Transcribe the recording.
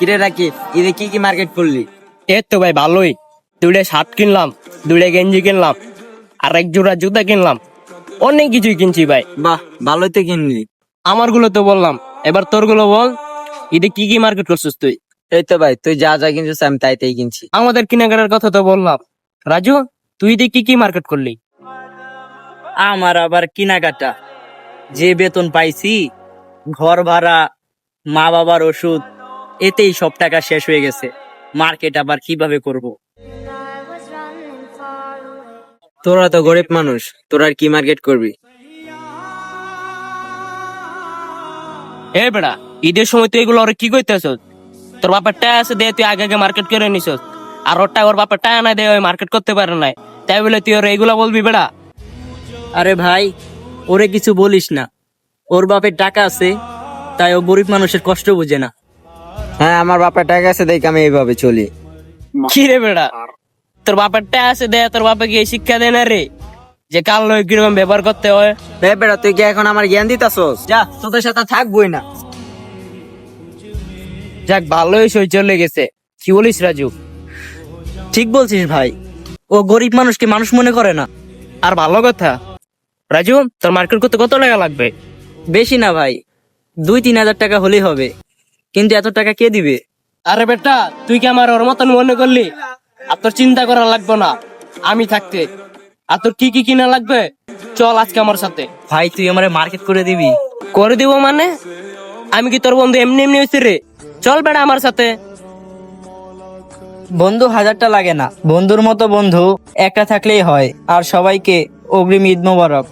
কিরে রাখি, ঈদে কি কি মার্কেট করলি? এই তো ভাই ভালোই, 2টা শার্ট কিনলাম, 2টা গেঞ্জি কিনলাম, আর 1 জোড়া জুতা কিনলাম, অনেক কিছুই কিনছি ভাই। বাহ, ভালোই তো কিনলি। আমারগুলো তো বললাম, এবার তোরগুলো বল, ঈদে কি কি মার্কেট করছিস তুই? এই তো ভাই, তুই যা যা কিনছিস আমি তাই তাই কিনছি। আমাদের কেনাকাটার কথা তো বললাম। রাজু, তুই ঈদে কি কি মার্কেট করলি? আমার আবার কেনাকাটা, যে বেতন পাইছি, ঘর ভাড়া, মা বাবার ওষুধ, এতেই সব টাকা শেষ হয়ে গেছে। মার্কেট আবার কিভাবে করব? তোরা তো গরিব মানুষ, তোরা আর কি মার্কেট করবি? এ বেড়া, ঈদের সময় তুই এগুলো ওরে কি কইতেছ? তোর বাপের টাকা আছে দে, তুই আগে আগে মার্কেট করে নিছ, আর ওর বাপের টাকা না দে ওই মার্কেট করতে পারে নাই, তাই বলে তুই ওর এগুলা বলবি বেড়া? আরে ভাই, ওরে কিছু বলিস না, ওর বাপের টাকা আছে, তাই ও গরিব মানুষের কষ্ট বুঝে না। হ্যাঁ, আমার বাপের টাকা আছে দেখে আমি এইভাবে চলি। কি রে বেড়া, তোর বাপের টাকা আছে দে, তোর বাপে কি এই শিক্ষা দেয় না রে, যে কাল নয় কিরকম ব্যবহার করতে হয়? বেটা, তুই কি এখন আমার জ্ঞান দিতাছস? যা, তোদের সাথে থাকবোই না। যাক, ভালোই সই চলে গেছে। কি বলিস রাজু? ঠিক বলছিস ভাই, ও গরিব মানুষকে মানুষ মনে করে না। আর ভালো কথা। রাজু, তোর মার্কেট করতে কত টাকা লাগবে? বেশি না ভাই, 2-3 হাজার টাকা হলেই হবে, কিন্তু এত টাকা কে দিবে? আরে বেটা, তুই কি আমার ওর মতন মনে করলি? আর তোর চিন্তা করা লাগবে না, আমি থাকতে। আর তোর কি কি কিনা লাগবে, চল আজকে আমার সাথে। ভাই, তুই আমারে মার্কেট করে দিবি? করে দিব মানে? আমি কি তোর বন্ধু এমনি এমনি হয়েছে রে? চল বেটা আমার সাথে। বন্ধু হাজারটা লাগে না, বন্ধুর মতো বন্ধু একটা থাকলেই হয়। আর সবাইকে অগ্রিম ঈদ মোবারক।